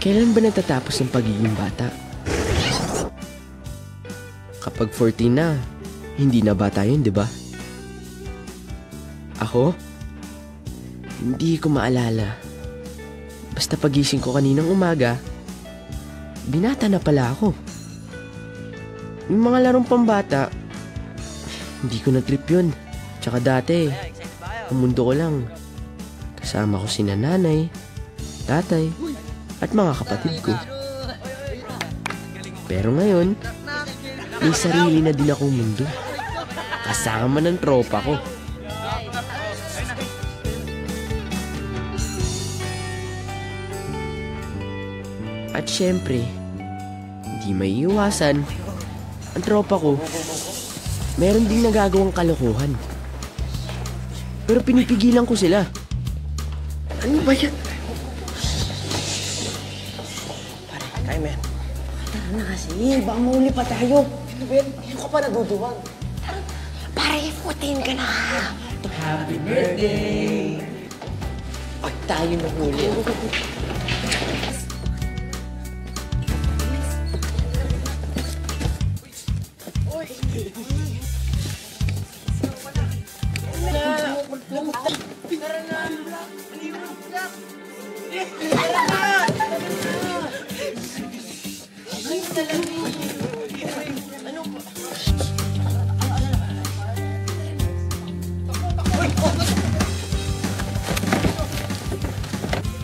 Kailan ba natatapos ang pagiging bata? Kapag 14 na, hindi na bata yun, di ba? Ako? Hindi ko maalala. Basta pagising ko kaninang umaga, binata na pala ako. Yung mga larong pambata, hindi ko na-trip yun. Tsaka dati, ang mundo ko lang. Kasama ko sina nanay, tatay, at mga kapatid ko. Pero ngayon, may sarili na din akong mundo. Kasama ng tropa ko. At syempre, hindi may iwasan, ang tropa ko, meron ding nagagawang kalokohan. Pero pinipigilan ko sila. Ano ba yan? Pare, men. Tara na kasi, baka mahuli pa tayo. Ano ba yan? Ano ka pa naduduwag? Pare, 14 ka na. Happy birthday! Pag tayo nahuli.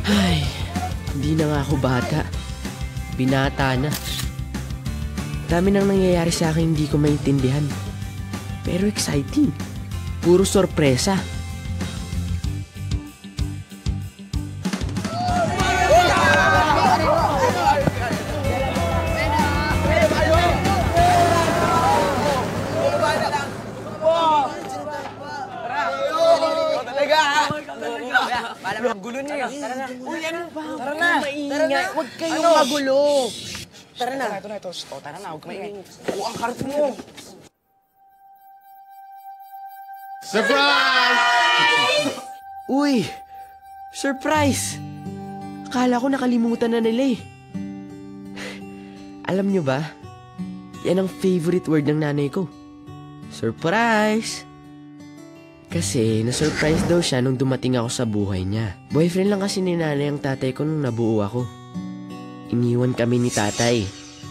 Ay, hindi na nga ako bata. Binata na. Dami nang nangyayari sa akin hindi ko maintindihan. Pero exciting. Puro sorpresa. Ang gulo niya. Tara na. Uy, ano ba? Tara na. Tara na. Huwag kayong Ano? magulo. Tara na. Ito na, ito. O, tara na. Huwag ka maingay. Oo, ang karat mo. Surprise! Uy! Surprise! Akala ko nakalimutan na nila eh. Alam nyo ba? Yan ang favorite word ng nanay ko. Surprise! Kasi na-surprise daw siya nung dumating ako sa buhay niya. Boyfriend lang kasi ni nanay ang tatay ko nung nabuo ako. Iniwan kami ni tatay.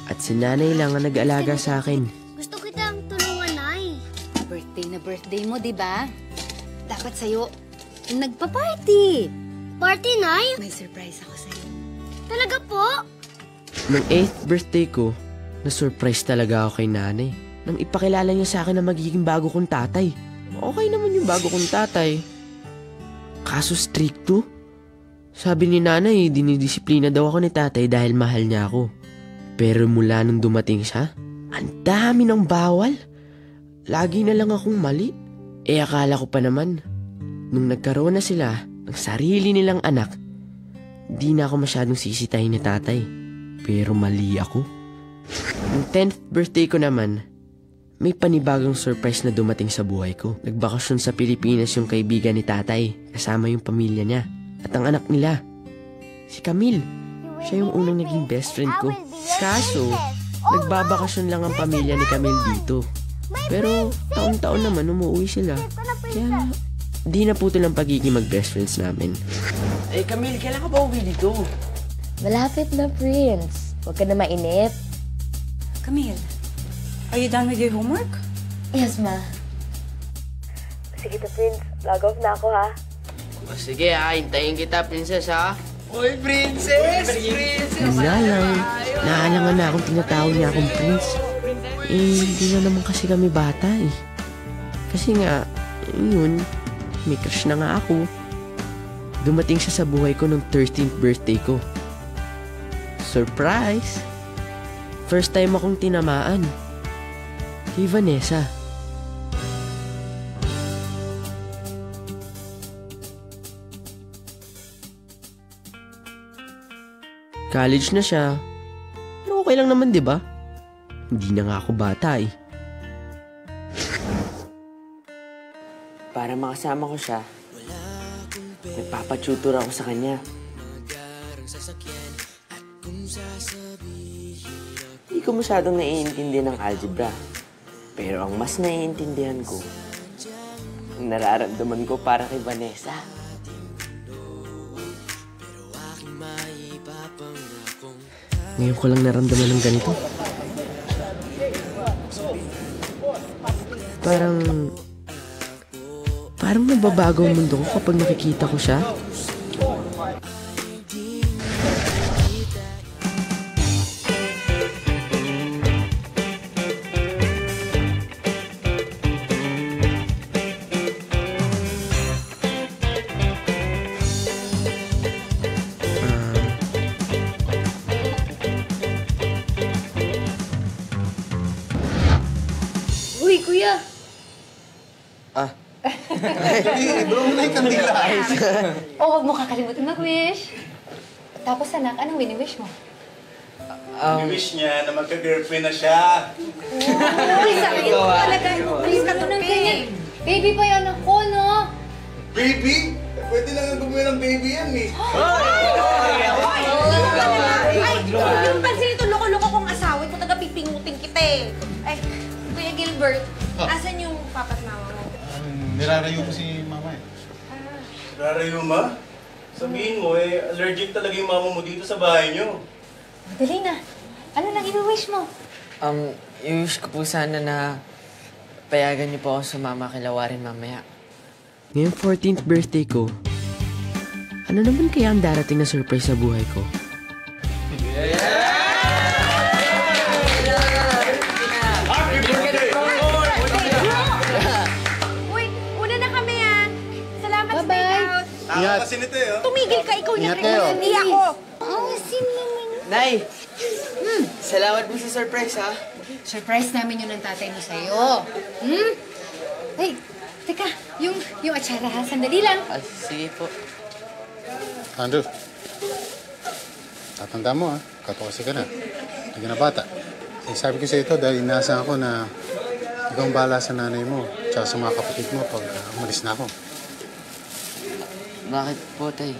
At si nanay lang ang nag-alaga sa akin. Gusto kitang tulungan, Nay. Birthday na birthday mo, di ba? Dapat sa'yo, nagpa-party. Party, Nay? May surprise ako sa'yo. Talaga po? Nung 8th birthday ko, na-surprise talaga ako kay nanay. Nang ipakilala niya sa akin na magiging bago kong tatay. Okay naman yung bago kong tatay. Kaso stricto. Sabi ni nanay, dinidisiplina daw ako ni tatay dahil mahal niya ako. Pero mula nung dumating siya, ang dami ng bawal. Lagi na lang akong mali. Akala ko pa naman, nung nagkaroon na sila ng sarili nilang anak, di na ako masyadong sisitahin ni tatay. Pero mali ako. Nung 10th birthday ko naman, may panibagong surprise na dumating sa buhay ko. Nagbakasyon sa Pilipinas yung kaibigan ni tatay, kasama yung pamilya niya. At ang anak nila, si Camille. Siya yung unang naging best friend ko. Kaso, nagbabakasyon lang ang pamilya ni Camille dito. Pero taon-taon naman umuwi sila. Kaya di naputol ang pagiging mag-best friends namin. Eh Camille, kailan ka ba uwi dito? Malapit na, Prince. Huwag ka na mainip. Camille, are you done with your homework? Yes, ma. Sige to, Prince. Log off na ako, ha? O sige hintayin kita, princess ha? Uy, princess! Princess! Wala lang. Naalangan na akong tinatawag niya akong prince. Hindi na naman kasi kami bata eh. Kasi nga, yun, may crush na nga ako. Dumating siya sa buhay ko nung 13th birthday ko. Surprise! First time akong tinamaan. Kay Vanessa. College na siya. Pero okay lang naman, di ba? Hindi na nga ako bata eh. Para makasama ko siya, nagpapatutor ako sa kanya. Hindi ko masyadong naiintindihan ng algebra. Pero ang mas naiintindihan ko, ang nararamdaman ko para kay Vanessa. Ngayon ko lang naramdaman ng ganito. Parang nababago ang mundo ko kapag nakikita ko siya. Uy, kuya! Oh, huwag mo kakalimutan mag-wish. Tapos anak, anong wini-wish mo? Wish niya na magka-girlfriend na siya. Uy, sakit mo talaga. Please ka to ganyan. Baby pa yan ako, no? Baby? Pwede lang ang gumuha ng baby yan eh. Ay, yung pansin ito, loko-loko kong asawa, ito taga-pipingutin kita eh. Ay, Kuya Gilbert, asan yung papa't mama mo? Nirarayo ko si mama eh. Nirarayo ma? Sabihin mo allergic talaga yung mama mo dito sa bahay niyo. Dali na. Ano lang i-wish mo? I-wish ko po sana na payagan niyo po ako sumama kay Lawarin mamaya. Ngayong 14th birthday ko, ano naman kaya ang darating na surprise sa buhay ko? Happy birthday! Uy, una na kami ah. Salamat sa Bye-bye. take out. Tama kasi nito eh. Tumigil ka, ikaw yung hindi ako. Oh, naman. Nay! Salamat po sa surprise ha. Surprise namin yun ng tatay mo sa'yo. Hmm? Ay, teka. Yung atsara ha, sandali lang. Sige po. Andrew, tatanda mo ha, katokasi ka na. Hindi ka na bata. Sabi ko sa ito dahil inaasahan ko na ikaw ang bahala sa nanay mo tsaka sa mga kapatid mo pag umalis na ako. Bakit po, tay?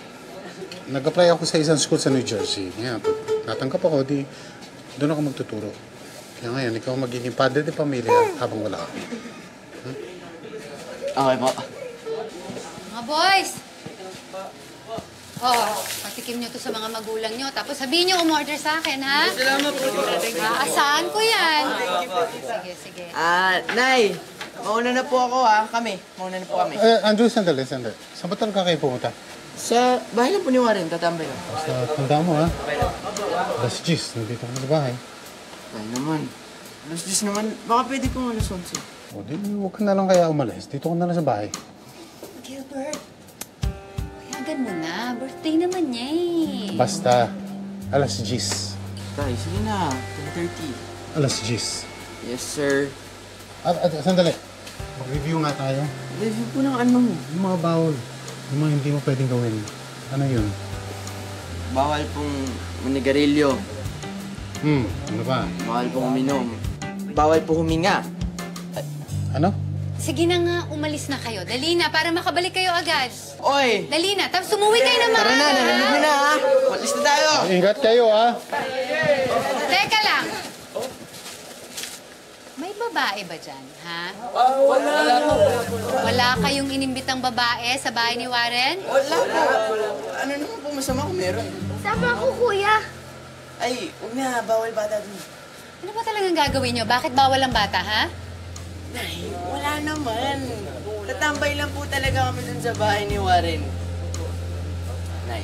Nag-apply ako sa isang school sa New Jersey. Ngayon, pag natanggap ako, di doon ako magtuturo. Kaya ngayon, ikaw magiging padre de pamilya habang wala ako. Okay po. Mga boys! Oh, patikim nyo to sa mga magulang nyo. Tapos sabihin nyo umorder sa akin, ha? Salamat po. Asahan ko yan. Sige. Nay! Mauna na po ako ha. Mauna na po kami. Andrew, sandali. Saan ba talaga kayo pumunta? Sa bahay lang po ni Warren, tatambay lang. Basta tanda mo ha. Alas 10, nandito ako sa bahay. Ay naman. Alas 10 naman. Baka pwede kong alas 11. O di, huwag ka na lang kaya umalis. Dito ka na lang sa bahay. Gilbert, kayagan mo na. Birthday naman niya eh. Basta, alas 10. Tay, sige na. 10:30. Alas 10. Yes, sir. At sandali. Mag-review nga tayo. Review po ng ano. Yung mga bawal. Yung mga hindi mo pwedeng gawin. Ano yun? Bawal pong manigarilyo. Ano ba? Bawal pong uminom. Bawal po huminga. Ano? Sige na nga, umalis na kayo. Dali na, para makabalik kayo agad. Oy! Dali na, tapos umuwi kayo na maaga. Tara na, narinig mo na ha! Walis na tayo! Ingat kayo, ha? Teka lang. May babae ba dyan, ha? Wala kayong inimbitang babae sa bahay ni Warren? Wala po. Ano naman po masama kung meron? Sama ko, kuya. Ay, huwag na. Bawal bata dun. Ano ba talagang gagawin nyo? Bakit bawal ang bata, ha? Nay, wala naman. Tatambay lang po talaga kami dun sa bahay ni Warren. Nay.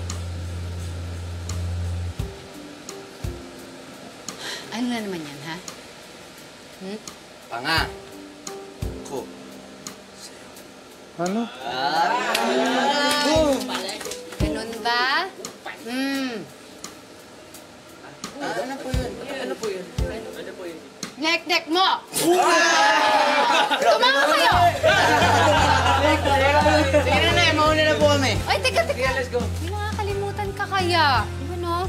Ano na naman yan, ha? Panga. Ko. Ano? Ganun ba? Ano po yun? Ano po yun? Nek-nek mo! Tumama kayo! Sige na, Nay. Mauna na po kami. Ay, teka. Let's go. May nakakalimutan ka kaya. Ano?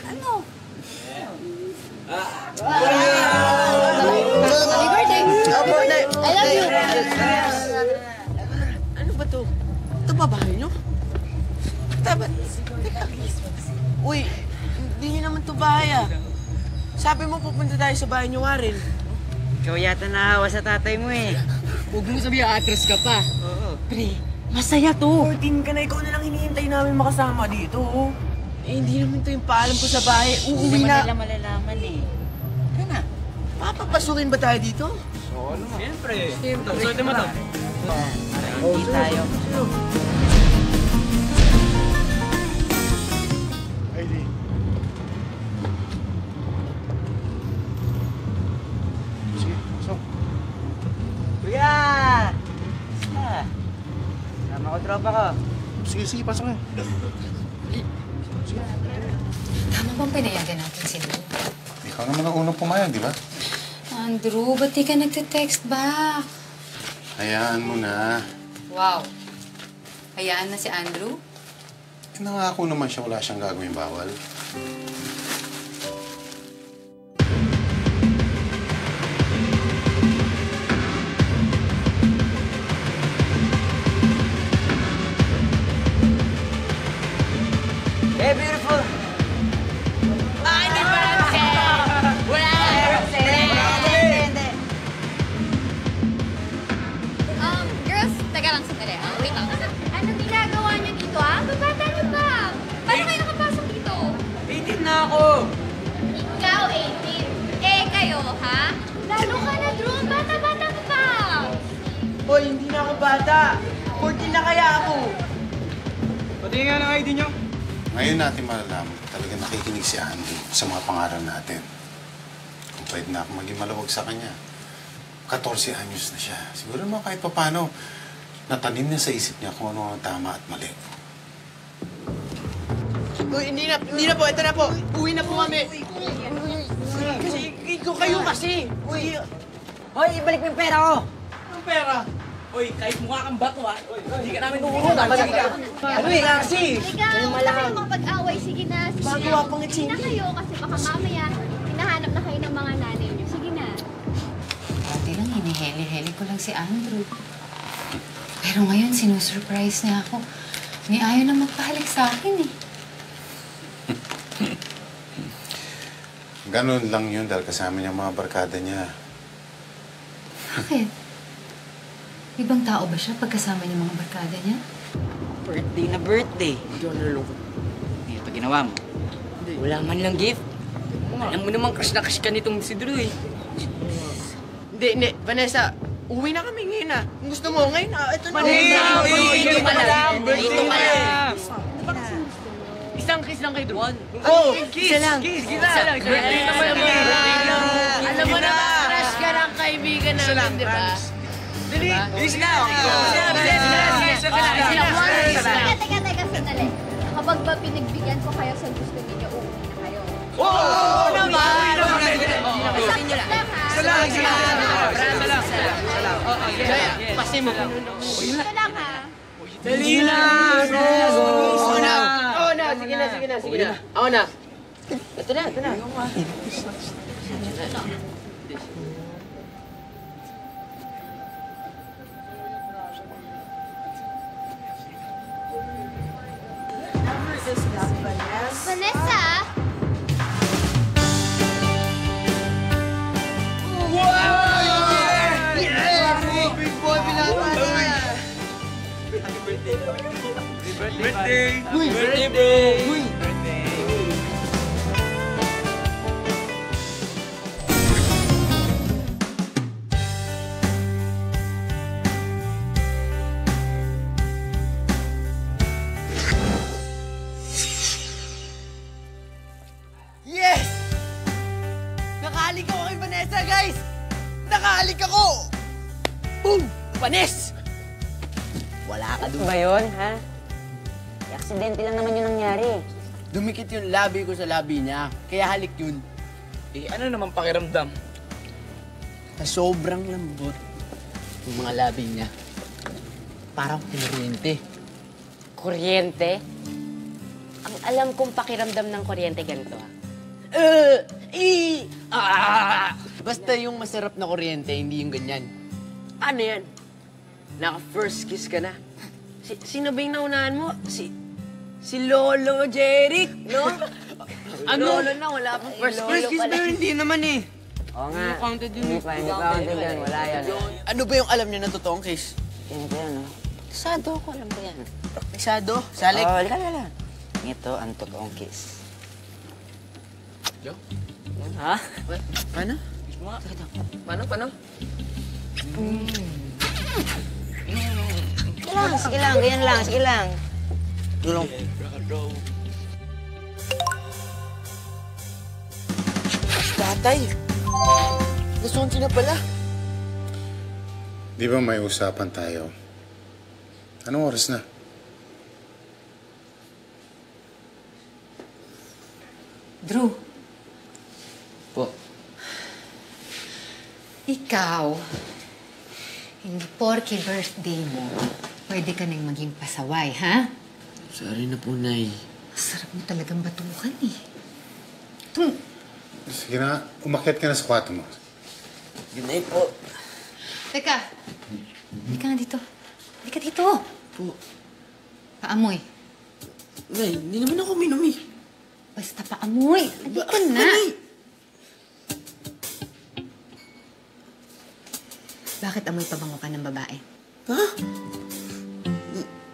Ano? Happy birthday! I love you! Hindi niyo naman to bahay ah. Sabi mo pupunta tayo sa bahay niyo, Warren. Ikaw yata nahawa sa tatay mo eh. Huwag mo sabihin, atras ka pa. Oo. Pre, masaya to. 14 ka na, ikaw na lang hinihintay namin makasama dito. Oh. Eh, hindi naman to yung paalam ko sa bahay. Hindi Uuwi naman na. nila malalaman eh. Kaya na. Papapasukin ba tayo dito? Siyempre. Suot mo to. Hindi tayo. Aileen. Sige, pasok. Kuya! Sama ko tropa ko. Sige, pasok na. Tama bang pinayagan natin si Lou? Ikaw naman ang unang pumayag, di ba? Andrew, ba't di ka nagte-text back? Hayaan mo na. Wow. Hayaan na si Andrew? Nangako naman siya wala siyang gagawin bawal. Hey, beautiful! Girls, teka lang sandali. Wait lang. Anong ginagawa niyo dito, ah? Babata niyo pa. Paano kayo nakapasok dito? 18 na ako. Ikaw, 18. Eh, kayo, ha? Lalo ka na, Drew. Bata-bata ka pa. Hoy, hindi na ako bata. 14 na kaya ako. Pati nga ng ID nyo. Ngayon natin malalaman kung talaga nakikinig si Andy sa mga pangaral natin. Kung pwede na ako maging malawag sa kanya. 14 anyos na siya. Siguro naman kahit paano, natanim niya sa isip niya kung ano ang tama at mali. Uy, hindi na po. Ito na po. Uwi na po kami. Kasi, ikaw kayo kasi. Uy, Hoy, ibalik mo yung pera ko! ang pera. Uy, kahit mukha kang bato ah. Hindi ka namin kukurutan. Sige ka. Ano eh, kasi. Halika, huwag na kayong mapag-away. Sige na, sige Magawa na. pang Sige na kayo kasi baka mamaya hinahanap na kayo ng mga nanay niyo. Sige na. Dati lang, hiniheli-heli ko lang si Andrew. Pero ngayon, sinusurprise niya ako. Ni ayaw na magpahalik sa akin eh. Ganon lang yun dahil kasama niya mga barkada niya. Bakit? Ibang tao ba siya pagkasama niya mga barkada niya? Birthday na birthday. Hindi ako nalulungkot. Eh, pag ginawa mo, wala man lang gift. Alam mo naman crush na crush ka nitong si Drew eh. Hindi. Vanessa, uwi na kami ngayon ah. Kung gusto mo, ngayon ah. Ito na. Hindi pa lang. Birthday pa lang. Isang kiss lang kay Drew. Oh, Isa lang. Birthday naman ang alam mo na, crush ka ng kaibigan namin, di ba? Dali. Is na. Teka, sandali. Kapag ba pinagbigyan ko kayo sa gusto niyo, uuwi na kayo. Oo naman. Pasi mo. Ito lang ha. Dali na. Oo na. Sige na. Ako na. Ito na. Vanessa! Big boy, binata na. Yes! Nakahalik ako kay Vanessa, guys! Nakahalik ako! Boom! Panis! Wala ka doon. Ba yun, ha? Aksidente lang naman yung nangyari. Dumikit yung labi ko sa labi niya. Kaya halik yun. Eh, ano naman pakiramdam? Sa sobrang lambot yung mga labi niya. Parang kuryente. Kuryente? Ang alam kong pakiramdam ng kuryente ganito, ha? Basta yung masarap na kuryente, hindi yung ganyan. Ano yan? Naka-first kiss ka na. Sino ba yung naunahan mo? Si Lolo Jeric, no? Ano? Lolo na, wala pang first First kiss ba yun? Hindi naman eh. Oo nga. Counted yun. Hindi counted yun. Wala yan. Ano ba yung alam niyo na totoong kiss? Yan ko yan, no? Sado ko, alam ko yan. Praktisado? Salik? Oo, halika. Ito ang totoong kiss. Ha? Paano? Paano? Sige lang, ganyan lang, sige lang. Tulong. Tatay! Nasonsi na pala. Di ba may usapan tayo? Anong oras na? Drew, Po. ikaw, hindi porke birthday mo, pwede ka nang maging pasaway, ha? Sorry na po, Nay. Masarap mo talagang batukan eh. Sige na, umakyat ka na sa kwarto mo. Good night po. Teka, hindi ka nga dito. Hindi ka dito. Po. Paamoy. Nay, hindi naman ako minum eh. Basta paamoy. Hindi ka na. Nay! Bakit amoy pabango ka ng babae? Ha?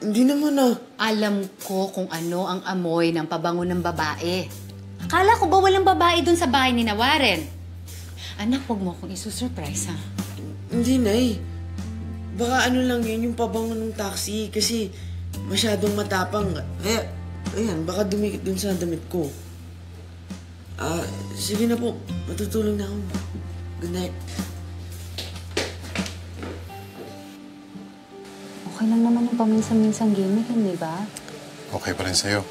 Hindi naman ah. Alam ko kung ano ang amoy ng pabango ng babae. Akala ko ba walang babae dun sa bahay ni Warren? Anak, huwag mo akong isusurprise, ha? Hindi, Nay. Baka ano lang yun, yung pabango ng taxi. Kasi masyadong matapang. Kaya, ayan, baka dumikit dun sa damit ko. Sige na po. Matutulog na ako. Good night. Okay lang naman yung paminsan-minsang gimmick, hindi ba? Okay pa rin sa'yo.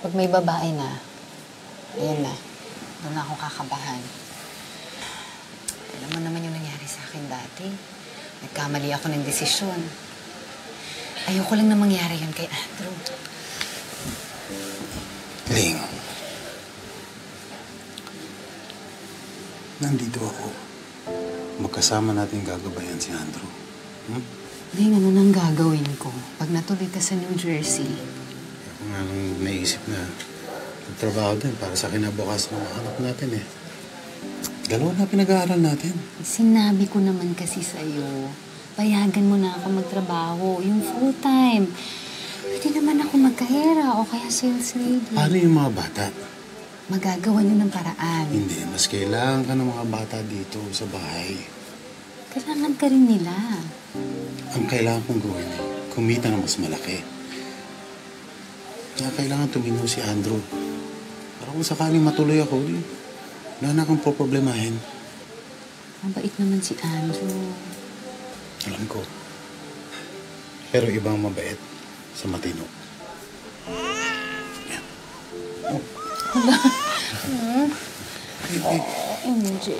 Pag may babae na, ayan na. Doon na ako kakabahan. Alam mo naman yung nangyari sa akin dati. Nagkamali ako ng desisyon. Ayoko lang na mangyari yun kay Andrew. Ling. Nandito ako. Magkasama natin gagabayan si Andrew. Ling, ano nang gagawin ko pag natuloy ka sa New Jersey? Ako nga nang naisip na magtrabaho din para sa kinabukasan ng mga anak natin eh. Dalawa na pinag-aaral natin. Sinabi ko naman kasi sa'yo, payagan mo na ako magtrabaho, yung full-time. Pwede naman ako magkahera o kaya sales lady. Paano yung mga bata? Magagawa niyo ng paraan. Hindi, mas kailangan ka ng mga bata dito sa bahay. Kailangan ka rin nila. Ang kailangan kong gawin, kumita na mas malaki. Kaya kailangan tumino si Andrew. Para kung sakaling matuloy ako, wala na akong poproblemahin. Mabait naman si Andrew. Alam ko. Pero ibang mabait sa matino. Yan. Oh. MJ.